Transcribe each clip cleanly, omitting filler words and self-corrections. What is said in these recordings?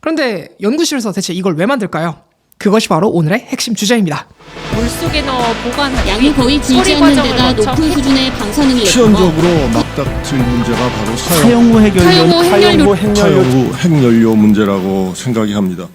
그런데 연구실에서 대체 이걸 왜 만들까요? 그것이 바로 오늘의 핵심 주제입니다. 물속에 넣어 보관하기 양이 거의 줄지 않는 데다 높은 수준의 방사능이 내뿜어 실현적으로 맞닥뜨릴 문제가 바로 사용 후 핵연료 사용 후 핵연료 문제라고 생각합니다.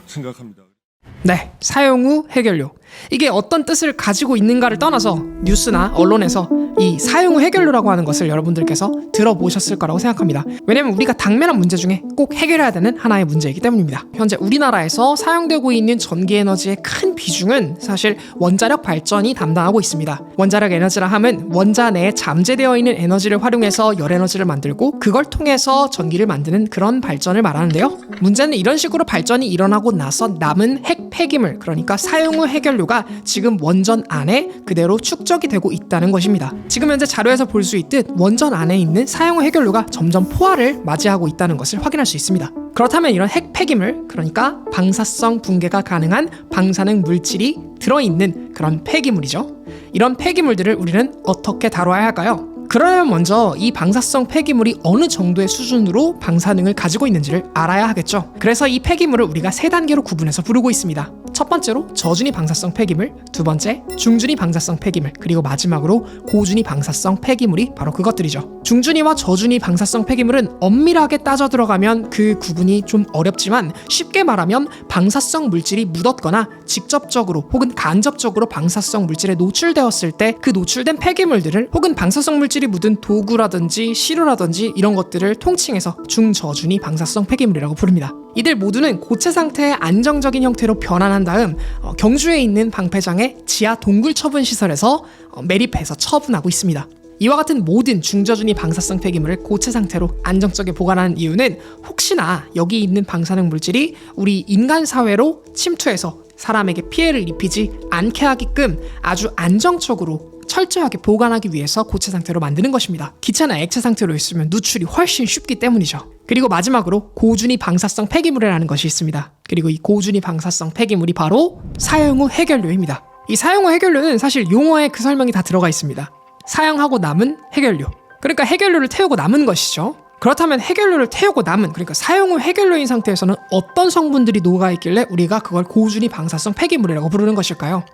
네, 사용 후 핵연료. 이게 어떤 뜻을 가지고 있는가를 떠나서 뉴스나 언론에서 이 사용 후 핵연료라고 하는 것을 여러분들께서 들어보셨을 거라고 생각합니다. 왜냐면 우리가 당면한 문제 중에 꼭 해결해야 되는 하나의 문제이기 때문입니다. 현재 우리나라에서 사용되고 있는 전기에너지의 큰 비중은 사실 원자력 발전이 담당하고 있습니다. 원자력 에너지라 함은 원자 내에 잠재되어 있는 에너지를 활용해서 열에너지를 만들고 그걸 통해서 전기를 만드는 그런 발전을 말하는데요. 문제는 이런 식으로 발전이 일어나고 나서 남은 핵 폐기물, 그러니까 사용 후 핵연료가 지금 원전 안에 그대로 축적이 되고 있다는 것입니다. 지금 현재 자료에서 볼 수 있듯 원전 안에 있는 사용 후 핵연료가 점점 포화를 맞이하고 있다는 것을 확인할 수 있습니다. 그렇다면 이런 핵 폐기물, 그러니까 방사성 붕괴가 가능한 방사능 물질이 들어있는 그런 폐기물이죠. 이런 폐기물들을 우리는 어떻게 다뤄야 할까요? 그러려면 먼저 이 방사성 폐기물이 어느 정도의 수준으로 방사능을 가지고 있는지를 알아야 하겠죠. 그래서 이 폐기물을 우리가 3단계로 구분해서 부르고 있습니다. 첫 번째로 저준위 방사성 폐기물, 두 번째 중준위 방사성 폐기물, 그리고 마지막으로 고준위 방사성 폐기물이 바로 그것들이죠. 중준위와 저준위 방사성 폐기물은 엄밀하게 따져 들어가면 그 구분이 좀 어렵지만 쉽게 말하면 방사성 물질이 묻었거나 직접적으로 혹은 간접적으로 방사성 물질에 노출되었을 때 그 노출된 폐기물들을 혹은 방사성 물질이 묻은 도구라든지 시료라든지 이런 것들을 통칭해서 중저준위 방사성 폐기물이라고 부릅니다. 이들 모두는 고체 상태의 안정적인 형태로 변환한 다음 경주에 있는 방패장의 지하 동굴 처분 시설에서 매립해서 처분하고 있습니다. 이와 같은 모든 중저준위 방사성 폐기물을 고체 상태로 안정적에 보관하는 이유는 혹시나 여기 있는 방사능 물질이 우리 인간 사회로 침투해서 사람에게 피해를 입히지 않게 하게끔 아주 안정적으로 철저하게 보관하기 위해서 고체 상태로 만드는 것입니다. 기체나 액체 상태로 있으면 누출이 훨씬 쉽기 때문이죠. 그리고 마지막으로 고준위 방사성 폐기물이라는 것이 있습니다. 그리고 이 고준위 방사성 폐기물이 바로 사용 후 핵연료입니다. 이 사용 후 핵연료는 사실 용어에 그 설명이 다 들어가 있습니다. 사용하고 남은 핵연료, 그러니까 핵연료를 태우고 남은 것이죠. 그렇다면 핵연료를 태우고 남은, 그러니까 사용 후 핵연료인 상태에서는 어떤 성분들이 녹아있길래 우리가 그걸 고준위 방사성 폐기물이라고 부르는 것일까요?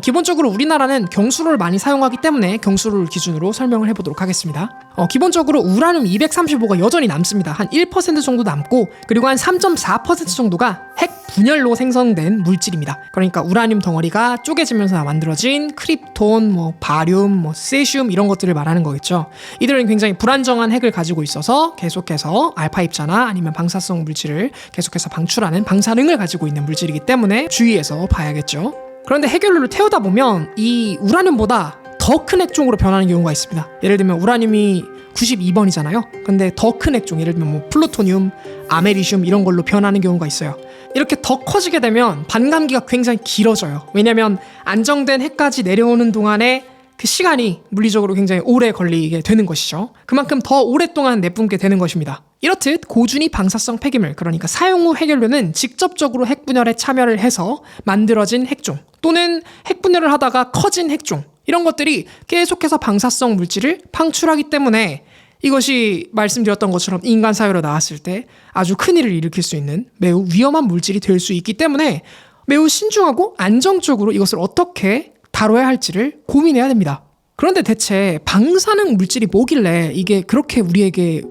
기본적으로 우리나라는 경수로를 많이 사용하기 때문에 경수로를 기준으로 설명을 해보도록 하겠습니다. 기본적으로 우라늄 235가 여전히 남습니다. 한 1% 정도 남고, 그리고 한 3.4% 정도가 핵 분열로 생성된 물질입니다. 그러니까 우라늄 덩어리가 쪼개지면서 만들어진 크립톤, 바륨, 세슘 이런 것들을 말하는 거겠죠. 이들은 굉장히 불안정한 핵을 가지고 있어서 계속해서 알파 입자나 아니면 방사성 물질을 계속해서 방출하는 방사능을 가지고 있는 물질이기 때문에 주의해서 봐야겠죠. 그런데 핵연료를 태우다 보면 이 우라늄보다 더 큰 핵종으로 변하는 경우가 있습니다. 예를 들면 우라늄이 92번이잖아요. 근데 더 큰 핵종, 예를 들면 플루토늄, 아메리슘 이런 걸로 변하는 경우가 있어요. 이렇게 더 커지게 되면 반감기가 굉장히 길어져요. 왜냐면 안정된 핵까지 내려오는 동안에 그 시간이 물리적으로 굉장히 오래 걸리게 되는 것이죠. 그만큼 더 오랫동안 내뿜게 되는 것입니다. 이렇듯 고준위 방사성 폐기물, 그러니까 사용 후 핵연료는 직접적으로 핵분열에 참여를 해서 만들어진 핵종 또는 핵분열을 하다가 커진 핵종, 이런 것들이 계속해서 방사성 물질을 방출하기 때문에 이것이 말씀드렸던 것처럼 인간 사회로 나왔을 때 아주 큰일을 일으킬 수 있는 매우 위험한 물질이 될 수 있기 때문에 매우 신중하고 안정적으로 이것을 어떻게 다뤄야 할지를 고민해야 됩니다. 그런데 대체 방사능 물질이 뭐길래 이게 그렇게 우리에게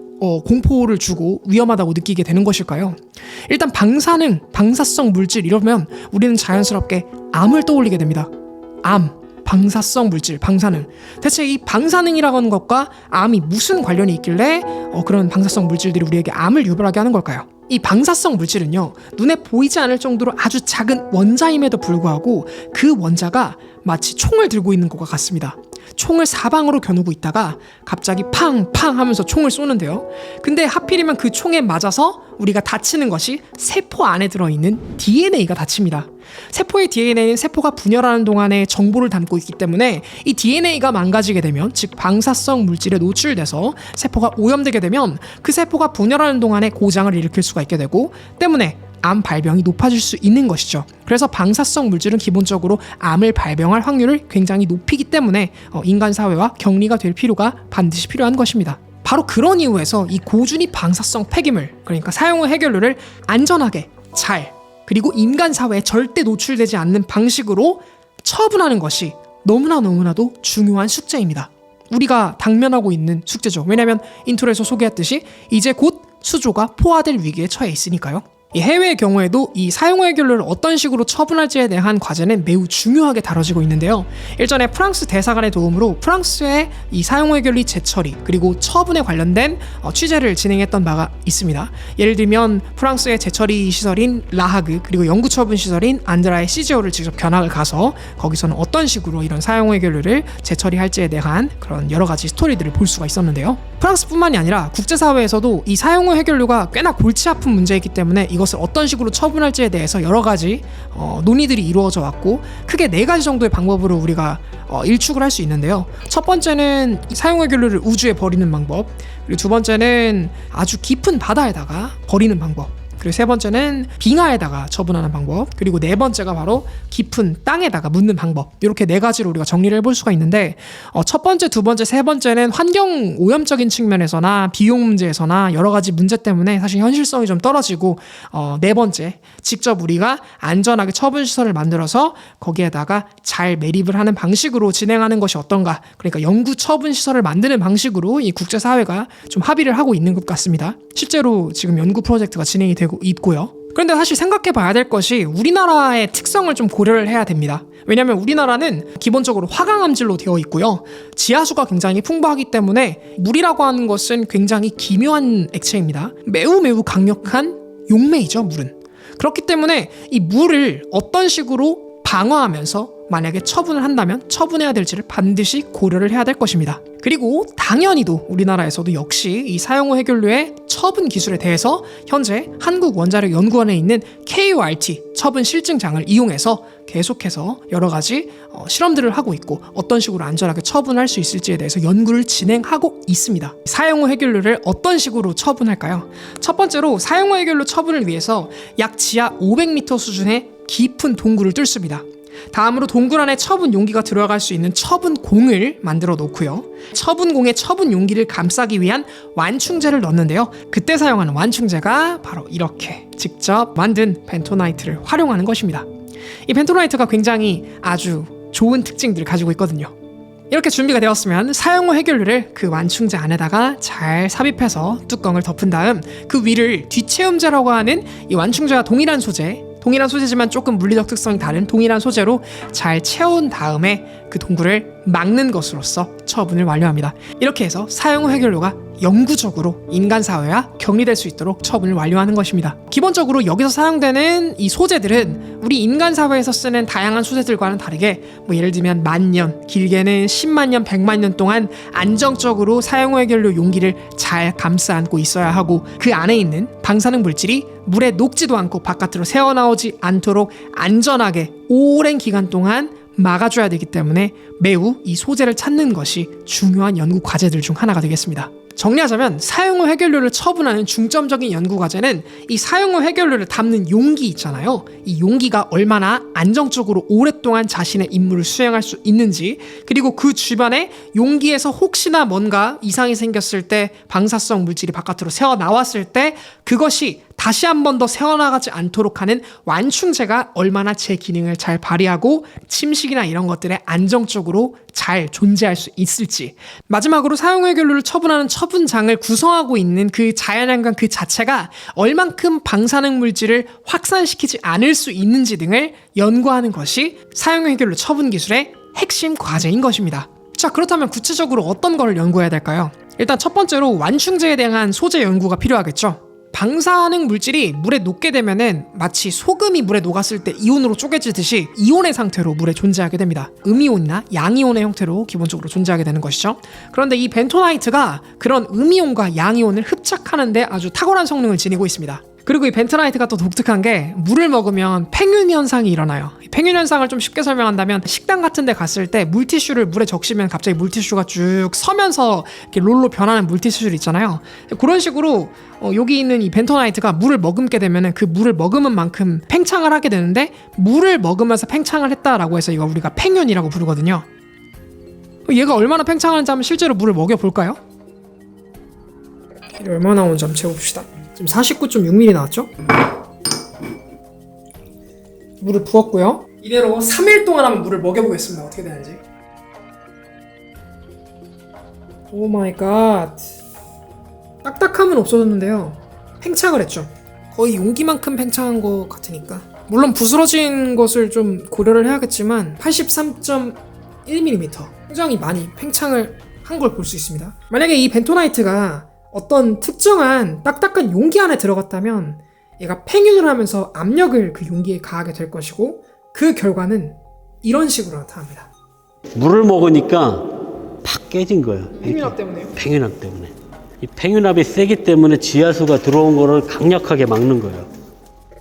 공포를 주고 위험하다고 느끼게 되는 것일까요? 일단 방사능, 방사성 물질 이러면 우리는 자연스럽게 암을 떠올리게 됩니다. 암, 방사성 물질, 방사능. 대체 이 방사능이라고 하는 것과 암이 무슨 관련이 있길래 그런 방사성 물질들이 우리에게 암을 유발하게 하는 걸까요? 이 방사성 물질은요, 눈에 보이지 않을 정도로 아주 작은 원자임에도 불구하고 그 원자가 마치 총을 들고 있는 것과 같습니다. 총을 사방으로 겨누고 있다가 갑자기 팡팡 하면서 총을 쏘는데요. 근데 하필이면 그 총에 맞아서 우리가 다치는 것이 세포 안에 들어있는 DNA가 다칩니다. 세포의 DNA는 세포가 분열하는 동안에 정보를 담고 있기 때문에 이 DNA가 망가지게 되면, 즉 방사성 물질에 노출돼서 세포가 오염되게 되면 그 세포가 분열하는 동안에 고장을 일으킬 수가 있게 되고, 때문에 암 발병이 높아질 수 있는 것이죠. 그래서 방사성 물질은 기본적으로 암을 발병할 확률을 굉장히 높이기 때문에 인간 사회와 격리가 될 필요가 반드시 필요한 것입니다. 바로 그런 이유에서 이 고준위 방사성 폐기물, 그러니까 사용 후 핵연료를 안전하게 잘, 그리고 인간 사회에 절대 노출되지 않는 방식으로 처분하는 것이 너무나도 중요한 숙제입니다. 우리가 당면하고 있는 숙제죠. 왜냐하면 인트로에서 소개했듯이 이제 곧 수조가 포화될 위기에 처해 있으니까요. 이 해외의 경우에도 이 사용후 해결료를 어떤 식으로 처분할지에 대한 과제는 매우 중요하게 다뤄지고 있는데요. 일전에 프랑스 대사관의 도움으로 프랑스의 이 사용후 해결리 재처리 그리고 처분에 관련된 취재를 진행했던 바가 있습니다. 예를 들면 프랑스의 재처리 시설인 라하그 그리고 연구 처분 시설인 안드라의 CGO를 직접 견학을 가서 거기서는 어떤 식으로 이런 사용후 해결료를 재처리할지에 대한 그런 여러 가지 스토리들을 볼 수가 있었는데요. 프랑스뿐만이 아니라 국제사회에서도 이 사용후 해결료가 꽤나 골치 아픈 문제이기 때문에 이것을 어떤 식으로 처분할지에 대해서 여러 가지 논의들이 이루어져 왔고 크게 4가지 정도의 방법으로 우리가 일축을 할 수 있는데요. 첫 번째는 사용후 해결료를 우주에 버리는 방법, 그리고 두 번째는 아주 깊은 바다에다가 버리는 방법, 그리고 세 번째는 빙하에다가 처분하는 방법, 그리고 네 번째가 바로 깊은 땅에다가 묻는 방법. 이렇게 4가지로 우리가 정리를 해볼 수가 있는데 첫 번째, 두 번째, 세 번째는 환경 오염적인 측면에서나 비용 문제에서나 여러 가지 문제 때문에 사실 현실성이 좀 떨어지고 네 번째, 직접 우리가 안전하게 처분 시설을 만들어서 거기에다가 잘 매립을 하는 방식으로 진행하는 것이 어떤가. 그러니까 연구 처분 시설을 만드는 방식으로 이 국제사회가 좀 합의를 하고 있는 것 같습니다. 실제로 지금 연구 프로젝트가 진행이 되고 있고요. 그런데 사실 생각해 봐야 될 것이 우리나라의 특성을 좀 고려를 해야 됩니다. 왜냐하면 우리나라는 기본적으로 화강암질로 되어 있고요. 지하수가 굉장히 풍부하기 때문에 물이라고 하는 것은 굉장히 기묘한 액체입니다. 매우 강력한 용매이죠, 물은. 그렇기 때문에 이 물을 어떤 식으로 방어하면서 만약에 처분을 한다면 처분해야 될지를 반드시 고려를 해야 될 것입니다. 그리고 당연히도 우리나라에서도 역시 이 사용후 해결료의 처분 기술에 대해서 현재 한국원자력연구원에 있는 KURT 처분 실증장을 이용해서 계속해서 여러 가지 실험들을 하고 있고 어떤 식으로 안전하게 처분할 수 있을지에 대해서 연구를 진행하고 있습니다. 사용후 해결료를 어떤 식으로 처분할까요? 첫 번째로 사용후 해결료 처분을 위해서 약 지하 500m 수준의 깊은 동굴을 뚫습니다. 다음으로 동굴 안에 처분 용기가 들어갈 수 있는 처분공을 만들어 놓고요. 처분공에 처분 용기를 감싸기 위한 완충제를 넣는데요. 그때 사용하는 완충제가 바로 이렇게 직접 만든 벤토나이트를 활용하는 것입니다. 이 벤토나이트가 굉장히 아주 좋은 특징들을 가지고 있거든요. 이렇게 준비가 되었으면 사용후 해결료를 그 완충제 안에다가 잘 삽입해서 뚜껑을 덮은 다음 그 위를 뒤채움제라고 하는 이 완충제와 동일한 소재지만 조금 물리적 특성이 다른 동일한 소재로 잘 채운 다음에 그 동굴을 막는 것으로써 처분을 완료합니다. 이렇게 해서 사용후 해결료가 영구적으로 인간 사회와 격리될 수 있도록 처분을 완료하는 것입니다. 기본적으로 여기서 사용되는 이 소재들은 우리 인간 사회에서 쓰는 다양한 소재들과는 다르게 예를 들면 10,000년, 길게는 100,000년, 100만 년 동안 안정적으로 사용후 해결료 용기를 잘 감싸 안고 있어야 하고 그 안에 있는 방사능 물질이 물에 녹지도 않고 바깥으로 새어나오지 않도록 안전하게 오랜 기간 동안 막아줘야 되기 때문에 매우 이 소재를 찾는 것이 중요한 연구 과제들 중 하나가 되겠습니다. 정리하자면 사용후 해결료를 처분하는 중점적인 연구 과제는 이 사용후 해결료를 담는 용기 있잖아요. 이 용기가 얼마나 안정적으로 오랫동안 자신의 임무를 수행할 수 있는지, 그리고 그 주변에 용기에서 혹시나 뭔가 이상이 생겼을 때, 방사성 물질이 바깥으로 새어나왔을 때 그것이 다시 한 번 더 새어나가지 않도록 하는 완충제가 얼마나 제 기능을 잘 발휘하고 침식이나 이런 것들에 안정적으로 잘 존재할 수 있을지, 마지막으로 사용후 해결료를 처분하는 처분장을 구성하고 있는 그 자연환경 그 자체가 얼만큼 방사능 물질을 확산시키지 않을 수 있는지 등을 연구하는 것이 사용후 해결료 처분 기술의 핵심 과제인 것입니다. 자, 그렇다면 구체적으로 어떤 걸 연구해야 될까요? 일단 첫 번째로 완충제에 대한 소재 연구가 필요하겠죠. 방사능 물질이 물에 녹게 되면은 마치 소금이 물에 녹았을 때 이온으로 쪼개지듯이 이온의 상태로 물에 존재하게 됩니다. 음이온이나 양이온의 형태로 기본적으로 존재하게 되는 것이죠. 그런데 이 벤토나이트가 그런 음이온과 양이온을 흡착하는데 아주 탁월한 성능을 지니고 있습니다. 그리고 이 벤토나이트가 또 독특한 게 물을 먹으면 팽윤 현상이 일어나요. 팽윤 현상을 좀 쉽게 설명한다면 식당 같은 데 갔을 때 물티슈를 물에 적시면 갑자기 물티슈가 쭉 서면서 이렇게 롤로 변하는 물티슈들 있잖아요. 그런 식으로 여기 있는 이 벤토나이트가 물을 머금게 되면 그 물을 머금은 만큼 팽창을 하게 되는데, 물을 먹으면서 팽창을 했다라고 해서 이거 우리가 팽윤이라고 부르거든요. 얘가 얼마나 팽창하는지 한번 실제로 물을 먹여볼까요? 얼마나 나오는지 한번 재봅시다. 지금 49.6mm 나왔죠? 물을 부었고요. 이대로 3일 동안 한번 물을 먹여보겠습니다. 어떻게 되는지. 오 마이 갓. 딱딱함은 없어졌는데요. 팽창을 했죠. 거의 용기만큼 팽창한 것 같으니까. 물론 부스러진 것을 좀 고려를 해야겠지만 83.1mm 굉장히 많이 팽창을 한 걸 볼 수 있습니다. 만약에 이 벤토나이트가 어떤 특정한 딱딱한 용기 안에 들어갔다면 얘가 팽윤을 하면서 압력을 그 용기에 가하게 될 것이고 그 결과는 이런 식으로 나타납니다. 물을 먹으니까 팍 깨진 거예요. 팽윤압 때문에요? 팽윤압 때문에. 이 팽윤압이 세기 때문에 지하수가 들어온 거를 강력하게 막는 거예요.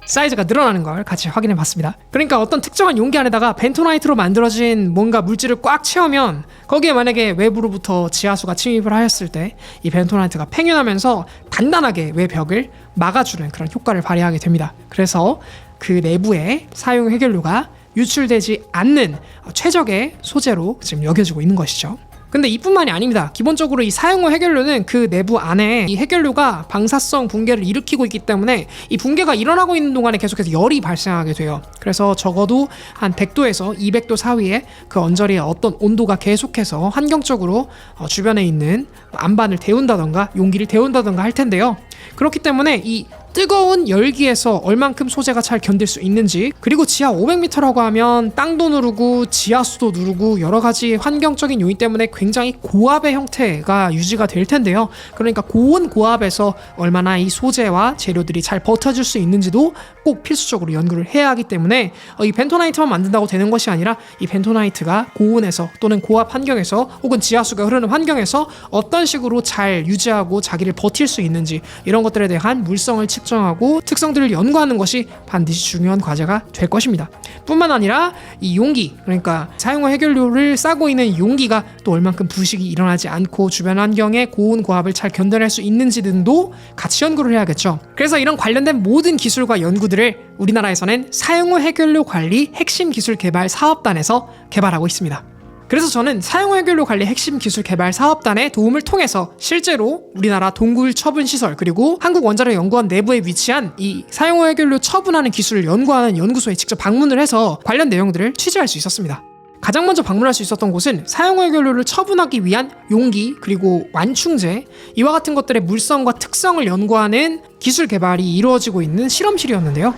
사이즈가 늘어나는 걸 같이 확인해 봤습니다. 그러니까 어떤 특정한 용기 안에다가 벤토나이트로 만들어진 뭔가 물질을 꽉 채우면 거기에 만약에 외부로부터 지하수가 침입을 하였을 때 이 벤토나이트가 팽윤하면서 단단하게 외벽을 막아주는 그런 효과를 발휘하게 됩니다. 그래서 그 내부에 사용 해결료가 유출되지 않는 최적의 소재로 지금 여겨지고 있는 것이죠. 근데 이뿐만이 아닙니다. 기본적으로 이 사용 후 해결료는 그 내부 안에 이 해결료가 방사성 붕괴를 일으키고 있기 때문에 이 붕괴가 일어나고 있는 동안에 계속해서 열이 발생하게 돼요. 그래서 적어도 한 100도에서 200도 사이에 그 언저리의 어떤 온도가 계속해서 환경적으로 주변에 있는 안반을 데운다던가 용기를 데운다던가 할 텐데요. 그렇기 때문에 이 뜨거운 열기에서 얼만큼 소재가 잘 견딜 수 있는지, 그리고 지하 500m라고 하면 땅도 누르고 지하수도 누르고 여러 가지 환경적인 요인 때문에 굉장히 고압의 형태가 유지가 될 텐데요. 그러니까 고온 고압에서 얼마나 이 소재와 재료들이 잘 버텨줄 수 있는지도 꼭 필수적으로 연구를 해야 하기 때문에 이 벤토나이트만 만든다고 되는 것이 아니라 이 벤토나이트가 고온에서 또는 고압 환경에서 혹은 지하수가 흐르는 환경에서 어떤 식으로 잘 유지하고 자기를 버틸 수 있는지 이런 것들에 대한 물성을 측정하고 특성들을 연구하는 것이 반드시 중요한 과제가 될 것입니다. 뿐만 아니라 이 용기, 그러니까 사용 후 해결료를 싸고 있는 용기가 또 얼만큼 부식이 일어나지 않고 주변 환경의 고온 고압을 잘 견뎌낼 수 있는지 등도 같이 연구를 해야겠죠. 그래서 이런 관련된 모든 기술과 연구들을 우리나라에서는 사용 후 해결료 관리 핵심 기술 개발 사업단에서 개발하고 있습니다. 그래서 저는 사용 후 해결료 관리 핵심 기술 개발 사업단의 도움을 통해서 실제로 우리나라 동굴 처분 시설 그리고 한국원자력연구원 내부에 위치한 이 사용 후 해결료 처분하는 기술을 연구하는 연구소에 직접 방문을 해서 관련 내용들을 취재할 수 있었습니다. 가장 먼저 방문할 수 있었던 곳은 사용 후 해결료를 처분하기 위한 용기 그리고 완충제, 이와 같은 것들의 물성과 특성을 연구하는 기술 개발이 이루어지고 있는 실험실이었는데요.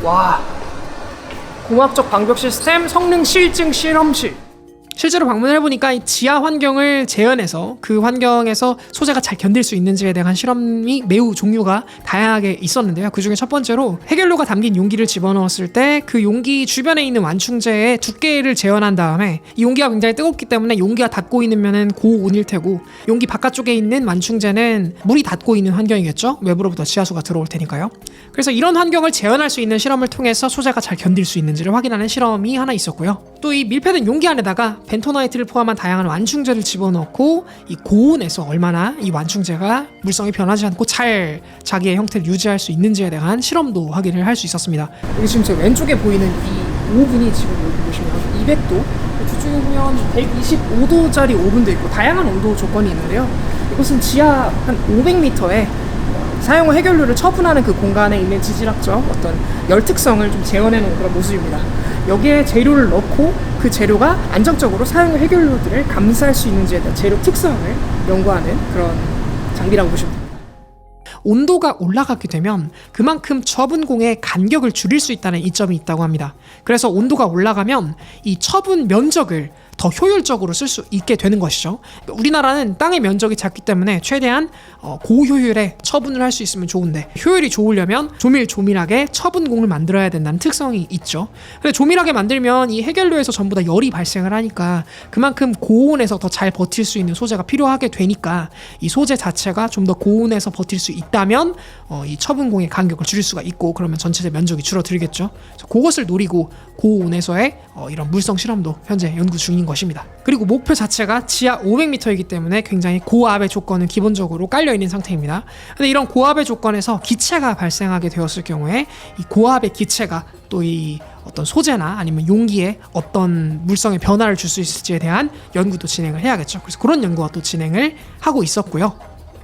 와, 공학적 방벽 시스템 성능 실증 실험실. 실제로 방문을 해보니까 이 지하 환경을 재현해서 그 환경에서 소재가 잘 견딜 수 있는지에 대한 실험이 매우 종류가 다양하게 있었는데요. 그 중에 첫 번째로 해결료가 담긴 용기를 집어넣었을 때 그 용기 주변에 있는 완충제의 두께를 재현한 다음에 이 용기가 굉장히 뜨겁기 때문에 용기가 닿고 있는 면은 고온일 테고 용기 바깥쪽에 있는 완충제는 물이 닿고 있는 환경이겠죠. 외부로부터 지하수가 들어올 테니까요. 그래서 이런 환경을 재현할 수 있는 실험을 통해서 소재가 잘 견딜 수 있는지를 확인하는 실험이 하나 있었고요. 또 이 밀폐된 용기 안에다가 벤토나이트를 포함한 다양한 완충제를 집어넣고 이 고온에서 얼마나 이 완충제가 물성이 변하지 않고 잘 자기의 형태를 유지할 수 있는지에 대한 실험도 확인을 할 수 있었습니다. 여기 지금 제 왼쪽에 보이는 이 오븐이 지금 여기 보시면 200도, 뒤쪽에 보면 125도짜리 오븐도 있고 다양한 온도 조건이 있는데요. 이것은 지하 한 500m에 사용 후 해결료를 처분하는 그 공간에 있는 지질학적 어떤 열 특성을 좀 재현해 놓은 그런 모습입니다. 여기에 재료를 넣고 그 재료가 안정적으로 사용 후 해결료들을 감쌀 수 있는지에 대한 재료 특성을 연구하는 그런 장비라고 보시면 됩니다. 온도가 올라가게 되면 그만큼 처분공의 간격을 줄일 수 있다는 이점이 있다고 합니다. 그래서 온도가 올라가면 이 처분 면적을 더 효율적으로 쓸 수 있게 되는 것이죠. 우리나라는 땅의 면적이 작기 때문에 최대한 고효율의 처분을 할 수 있으면 좋은데, 효율이 좋으려면 조밀조밀하게 처분공을 만들어야 된다는 특성이 있죠. 근데 조밀하게 만들면 이 해결료에서 전부 다 열이 발생을 하니까 그만큼 고온에서 더 잘 버틸 수 있는 소재가 필요하게 되니까 이 소재 자체가 좀 더 고온에서 버틸 수 있다면 이 처분공의 간격을 줄일 수가 있고, 그러면 전체 면적이 줄어들겠죠. 그래서 그것을 노리고 고온에서의 이런 물성 실험도 현재 연구 중인 것입니다. 그리고 목표 자체가 지하 500m이기 때문에 굉장히 고압의 조건은 기본적으로 깔려있는 상태입니다. 근데 이런 고압의 조건에서 기체가 발생하게 되었을 경우에 이 고압의 기체가 또 이 어떤 소재나 아니면 용기에 어떤 물성의 변화를 줄 수 있을지에 대한 연구도 진행을 해야겠죠. 그래서 그런 연구가 또 진행을 하고 있었고요.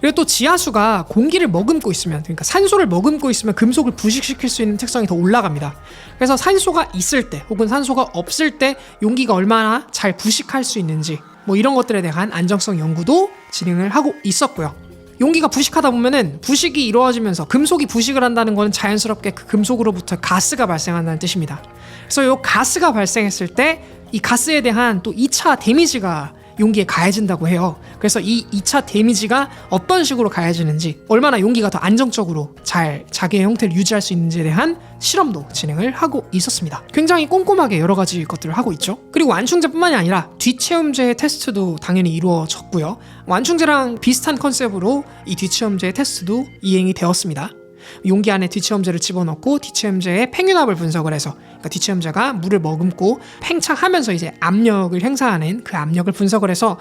그리고 또 지하수가 공기를 머금고 있으면, 그러니까 산소를 머금고 있으면 금속을 부식시킬 수 있는 특성이 더 올라갑니다. 그래서 산소가 있을 때 혹은 산소가 없을 때 용기가 얼마나 잘 부식할 수 있는지 뭐 이런 것들에 대한 안정성 연구도 진행을 하고 있었고요. 용기가 부식하다 보면은 부식이 이루어지면서 금속이 부식을 한다는 건 자연스럽게 그 금속으로부터 가스가 발생한다는 뜻입니다. 그래서 이 가스가 발생했을 때 이 가스에 대한 또 2차 데미지가 용기에 가해진다고 해요. 그래서 이 2차 데미지가 어떤 식으로 가해지는지, 얼마나 용기가 더 안정적으로 잘 자기의 형태를 유지할 수 있는지에 대한 실험도 진행을 하고 있었습니다. 굉장히 꼼꼼하게 여러 가지 것들을 하고 있죠. 그리고 완충제뿐만이 아니라 뒤체험제 테스트도 당연히 이루어졌고요. 완충제랑 비슷한 컨셉으로 이 뒤체험제 테스트도 이행이 되었습니다. 용기 안에 뒤체험제를 집어넣고 뒤체험제의 팽윤압을 분석을 해서, 그러니까 뒤체험제가 물을 머금고 팽창하면서 이제 압력을 행사하는 그 압력을 분석을 해서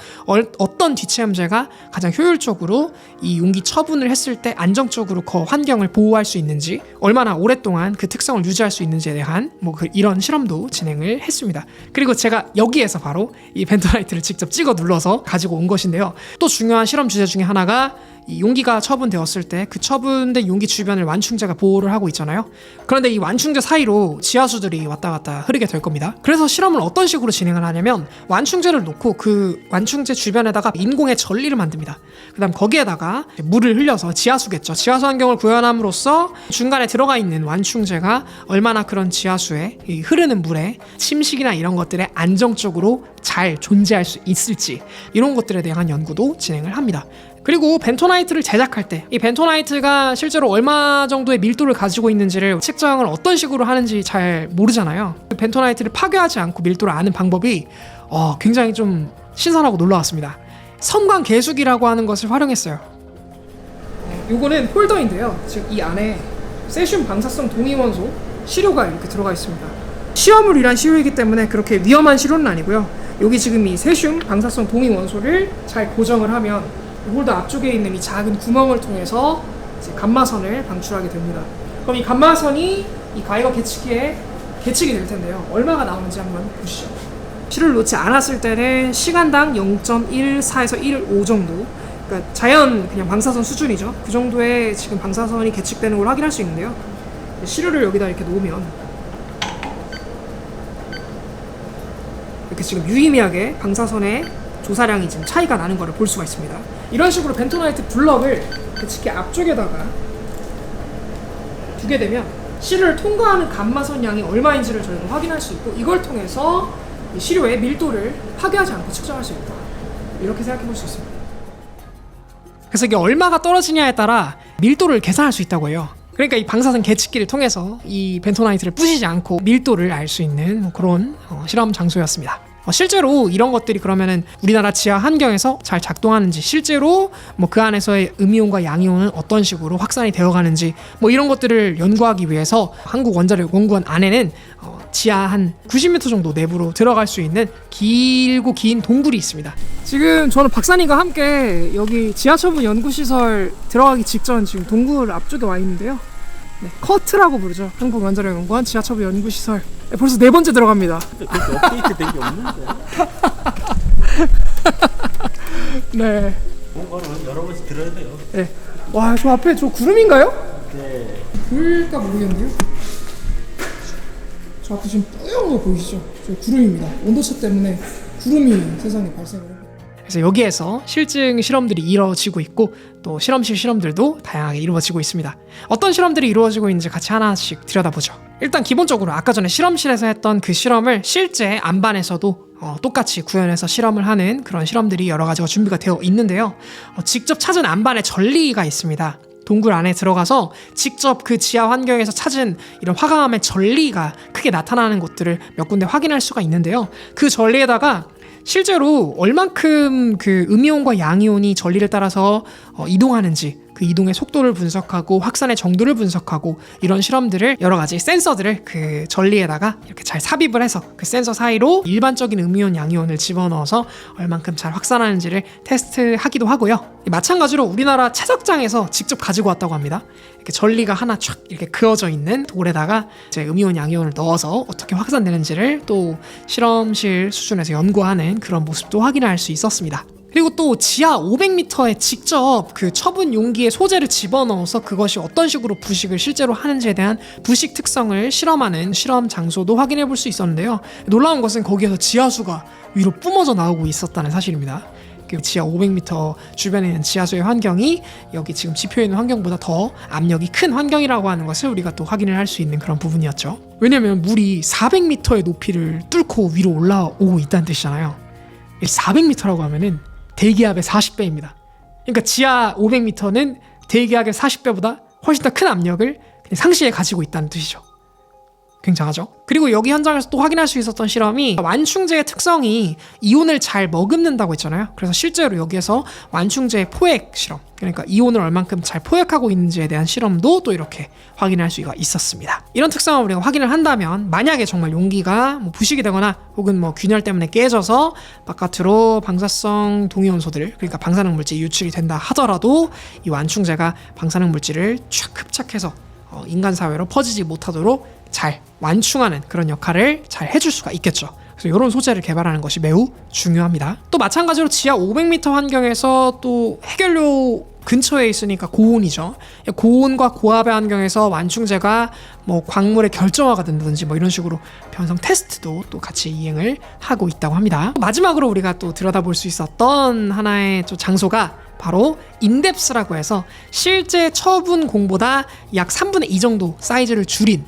어떤 뒤체험제가 가장 효율적으로 이 용기 처분을 했을 때 안정적으로 그 환경을 보호할 수 있는지, 얼마나 오랫동안 그 특성을 유지할 수 있는지에 대한 이런 실험도 진행을 했습니다. 그리고 제가 여기에서 바로 이 벤토나이트를 직접 찍어 눌러서 가지고 온 것인데요. 또 중요한 실험 주제 중에 하나가 이 용기가 처분되었을 때 그 처분된 용기 주변을 완충제가 보호를 하고 있잖아요. 그런데 이 완충제 사이로 지하수들이 왔다 갔다 흐르게 될 겁니다. 그래서 실험을 어떤 식으로 진행을 하냐면, 완충제를 놓고 그 완충제 주변에다가 인공의 전리를 만듭니다. 그 다음 거기에다가 물을 흘려서, 지하수겠죠, 지하수 환경을 구현함으로써 중간에 들어가 있는 완충제가 얼마나 그런 지하수에, 이 흐르는 물에 침식이나 이런 것들에 안정적으로 잘 존재할 수 있을지, 이런 것들에 대한 연구도 진행을 합니다. 그리고 벤토나이트를 제작할 때 이 벤토나이트가 실제로 얼마 정도의 밀도를 가지고 있는지를 측정을 어떤 식으로 하는지 잘 모르잖아요. 벤토나이트를 파괴하지 않고 밀도를 아는 방법이 굉장히 좀 신선하고 놀라웠습니다. 섬광 계수기라고 하는 것을 활용했어요. 요거는 홀더인데요. 지금 이 안에 세슘 방사성 동위원소 시료가 이렇게 들어가 있습니다. 시험을 위한 시료이기 때문에 그렇게 위험한 시료는 아니고요. 여기 지금 이 세슘 방사성 동위원소를 잘 고정을 하면 홀더 앞쪽에 있는 이 작은 구멍을 통해서 이제 감마선을 방출하게 됩니다. 그럼 이 감마선이 이 가이거 계측기에 계측이 될 텐데요. 얼마가 나오는지 한번 보시죠. 실을 놓지 않았을 때는 시간당 0.14에서 1.5 정도, 그러니까 자연 그냥 방사선 수준이죠. 그 정도의 지금 방사선이 계측되는 걸 확인할 수 있는데요. 시료를 여기다 이렇게 놓으면 이렇게 지금 유의미하게 방사선의 조사량이 지금 차이가 나는 것을 볼 수가 있습니다. 이런 식으로 벤토나이트 블럭을 계측기 앞쪽에다가 두게 되면 실을 통과하는 감마선 양이 얼마인지를 저희가 확인할 수 있고, 이걸 통해서 이 시료의 밀도를 파괴하지 않고 측정할 수 있다, 이렇게 생각해 볼 수 있습니다. 그래서 이게 얼마가 떨어지냐에 따라 밀도를 계산할 수 있다고 해요. 그러니까 이 방사선 계측기를 통해서 이 벤토나이트를 부시지 않고 밀도를 알 수 있는 그런 실험 장소였습니다. 실제로 이런 것들이 그러면은 우리나라 지하 환경에서 잘 작동하는지, 실제로 그 안에서의 음이온과 양이온은 어떤 식으로 확산이 되어가는지 이런 것들을 연구하기 위해서 한국원자력연구원 안에는 지하 한 90m 정도 내부로 들어갈 수 있는 길고 긴 동굴이 있습니다. 지금 저는 박사님과 함께 여기 지하처분 연구시설 들어가기 직전 지금 동굴 앞쪽에 와 있는데요. 네, 커트라고 부르죠. 한국원자력연구원 지하처분 연구시설. 벌써 4번째 들어갑니다. 그렇게 업데이트 된 게 없는데. 네. 뭔가는 여러 번씩 들어야 돼요. 네. 와, 저 앞에 저 구름인가요? 네. 보일까 모르겠는데요. 저 앞에 지금 뿌연 거 보이시죠? 저 구름입니다. 온도차 때문에 구름이 세상에 발생을 해요. 그래서 여기에서 실증 실험들이 이루어지고 있고, 또 실험실 실험들도 다양하게 이루어지고 있습니다. 어떤 실험들이 이루어지고 있는지 같이 하나씩 들여다보죠. 일단 기본적으로 아까 전에 실험실에서 했던 그 실험을 실제 안반에서도 똑같이 구현해서 실험을 하는 그런 실험들이 여러 가지가 준비가 되어 있는데요. 직접 찾은 안반에 전리가 있습니다. 동굴 안에 들어가서 직접 그 지하 환경에서 찾은 이런 화강암의 전리가 크게 나타나는 곳들을 몇 군데 확인할 수가 있는데요. 그 전리에다가 실제로 얼만큼 그 음이온과 양이온이 전리를 따라서 이동하는지, 그 이동의 속도를 분석하고 확산의 정도를 분석하고, 이런 실험들을 여러 가지 센서들을 그 전리에다가 이렇게 잘 삽입을 해서 그 센서 사이로 일반적인 음이온, 양이온을 집어넣어서 얼만큼 잘 확산하는지를 테스트하기도 하고요. 마찬가지로 우리나라 채석장에서 직접 가지고 왔다고 합니다. 이렇게 전리가 하나 촥 이렇게 그어져 있는 돌에다가 이제 음이온, 양이온을 넣어서 어떻게 확산되는지를 또 실험실 수준에서 연구하는 그런 모습도 확인할 수 있었습니다. 그리고 또 지하 500m에 직접 그 처분 용기에 소재를 집어넣어서 그것이 어떤 식으로 부식을 실제로 하는지에 대한 부식 특성을 실험하는 실험 장소도 확인해 볼 수 있었는데요. 놀라운 것은 거기에서 지하수가 위로 뿜어져 나오고 있었다는 사실입니다. 그 지하 500m 주변에 있는 지하수의 환경이 여기 지금 지표에 있는 환경보다 더 압력이 큰 환경이라고 하는 것을 우리가 또 확인을 할 수 있는 그런 부분이었죠. 왜냐면 물이 400m의 높이를 뚫고 위로 올라오고 있다는 뜻이잖아요. 400m라고 하면은 대기압의 40배입니다. 그러니까 지하 500m는 대기압의 40배보다 훨씬 더 큰 압력을 그냥 상시에 가지고 있다는 뜻이죠. 굉장하죠. 그리고 여기 현장에서 또 확인할 수 있었던 실험이 완충제의 특성이 이온을 잘 머금는다고 했잖아요. 그래서 실제로 여기에서 완충제의 포획 실험, 그러니까 이온을 얼만큼 잘 포획하고 있는지에 대한 실험도 또 이렇게 확인할 수가 있었습니다. 이런 특성을 우리가 확인을 한다면 만약에 정말 용기가 뭐 부식이 되거나 혹은 뭐 균열 때문에 깨져서 바깥으로 방사성 동위원소들, 그러니까 방사능 물질이 유출이 된다 하더라도 이 완충제가 방사능 물질을 쫙 흡착해서 인간 사회로 퍼지지 못하도록 잘 완충하는 그런 역할을 잘 해줄 수가 있겠죠. 그래서 이런 소재를 개발하는 것이 매우 중요합니다. 또 마찬가지로 지하 500m 환경에서 또 해결료 근처에 있으니까 고온이죠. 고온과 고압의 환경에서 완충제가 뭐 광물의 결정화가 된다든지 뭐 이런 식으로 변성 테스트도 또 같이 이행을 하고 있다고 합니다. 마지막으로 우리가 또 들여다볼 수 있었던 하나의 또 장소가 바로 인뎁스라고 해서 실제 처분공보다 약 3분의 2 정도 사이즈를 줄인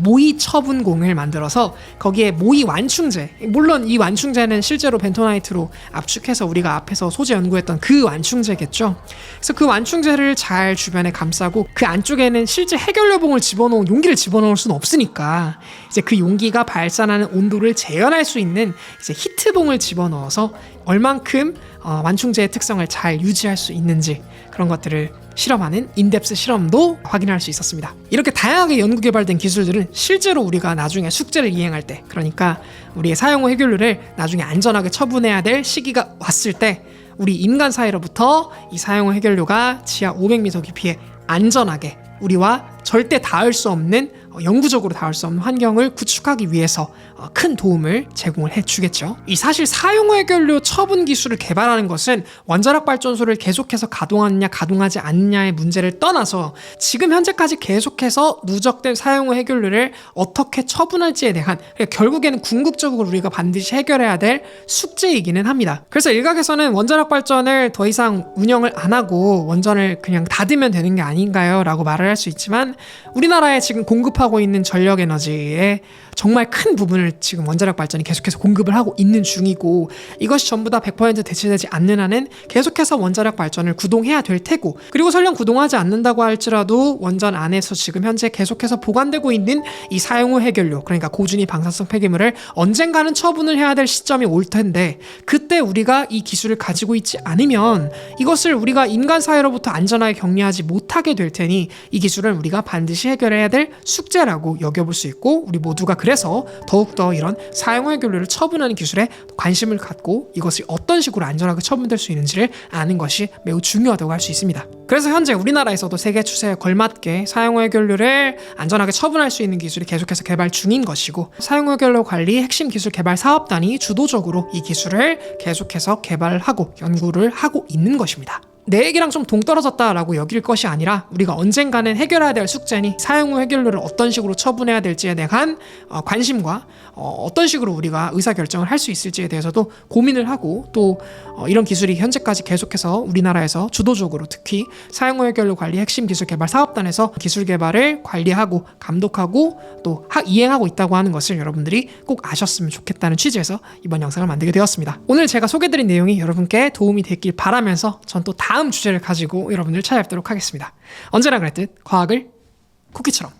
모의 처분공을 만들어서 거기에 모의 완충제, 물론 이 완충제는 실제로 벤토나이트로 압축해서 우리가 앞에서 소재 연구했던 그 완충제겠죠. 그래서 그 완충제를 잘 주변에 감싸고 그 안쪽에는 실제 해결료봉을 집어넣은 용기를 집어넣을 수는 없으니까 이제 그 용기가 발산하는 온도를 재현할 수 있는 이제 히트봉을 집어넣어서 얼만큼 완충제의 특성을 잘 유지할 수 있는지 그런 것들을 실험하는 인뎁스 실험도 확인할 수 있었습니다. 이렇게 다양하게 연구 개발된 기술들은 실제로 우리가 나중에 숙제를 이행할 때, 그러니까 우리의 사용 후 해결료를 나중에 안전하게 처분해야 될 시기가 왔을 때 우리 인간 사회로부터 이 사용 후 해결료가 지하 500m 깊이에 안전하게 우리와 절대 닿을 수 없는, 영구적으로 닿을 수 없는 환경을 구축하기 위해서 큰 도움을 제공을 해주겠죠. 이 사실 사용 후 해결료 처분 기술을 개발하는 것은 원자력 발전소를 계속해서 가동하느냐 가동하지 않느냐의 문제를 떠나서 지금 현재까지 계속해서 누적된 사용 후 해결료를 어떻게 처분할지에 대한, 그러니까 결국에는 궁극적으로 우리가 반드시 해결해야 될 숙제이기는 합니다. 그래서 일각에서는 원자력 발전을 더 이상 운영을 안 하고 원전을 그냥 닫으면 되는 게 아닌가요? 라고 말을 할 수 있지만 우리나라에 지금 공급하고 있는 전력 에너지의 정말 큰 부분을 지금 원자력 발전이 계속해서 공급을 하고 있는 중이고, 이것이 전부 다 100% 대체되지 않는 한은 계속해서 원자력 발전을 구동해야 될 테고, 그리고 설령 구동하지 않는다고 할지라도 원전 안에서 지금 현재 계속해서 보관되고 있는 이 사용 후 해결료, 그러니까 고준위 방사성 폐기물을 언젠가는 처분을 해야 될 시점이 올 텐데, 그때 우리가 이 기술을 가지고 있지 않으면 이것을 우리가 인간 사회로부터 안전하게 격리하지 못하게 될 테니 이 기술은 우리가 반드시 해결해야 될 숙제라고 여겨볼 수 있고, 우리 모두가 그래서 더욱더 이런 사용 후 해결료를 처분하는 기술에 관심을 갖고 이것이 어떤 식으로 안전하게 처분될 수 있는지를 아는 것이 매우 중요하다고 할 수 있습니다. 그래서 현재 우리나라에서도 세계 추세에 걸맞게 사용 후 해결료를 안전하게 처분할 수 있는 기술이 계속해서 개발 중인 것이고, 사용 후 해결료 관리 핵심 기술 개발 사업단이 주도적으로 이 기술을 계속해서 개발하고 연구를 하고 있는 것입니다. 내 얘기랑 좀 동떨어졌다라고 여길 것이 아니라 우리가 언젠가는 해결해야 될 숙제니 사용 후 해결료를 어떤 식으로 처분해야 될지에 대한 관심과 어떤 식으로 우리가 의사결정을 할 수 있을지에 대해서도 고민을 하고, 또 이런 기술이 현재까지 계속해서 우리나라에서 주도적으로 특히 사용 후 해결료 관리 핵심 기술 개발 사업단에서 기술 개발을 관리하고 감독하고 또 이행하고 있다고 하는 것을 여러분들이 꼭 아셨으면 좋겠다는 취지에서 이번 영상을 만들게 되었습니다. 오늘 제가 소개드린 내용이 여러분께 도움이 됐길 바라면서 전 또 다음 주제를 가지고 여러분들 찾아뵙도록 하겠습니다. 언제나 그랬듯 과학을 쿠키처럼.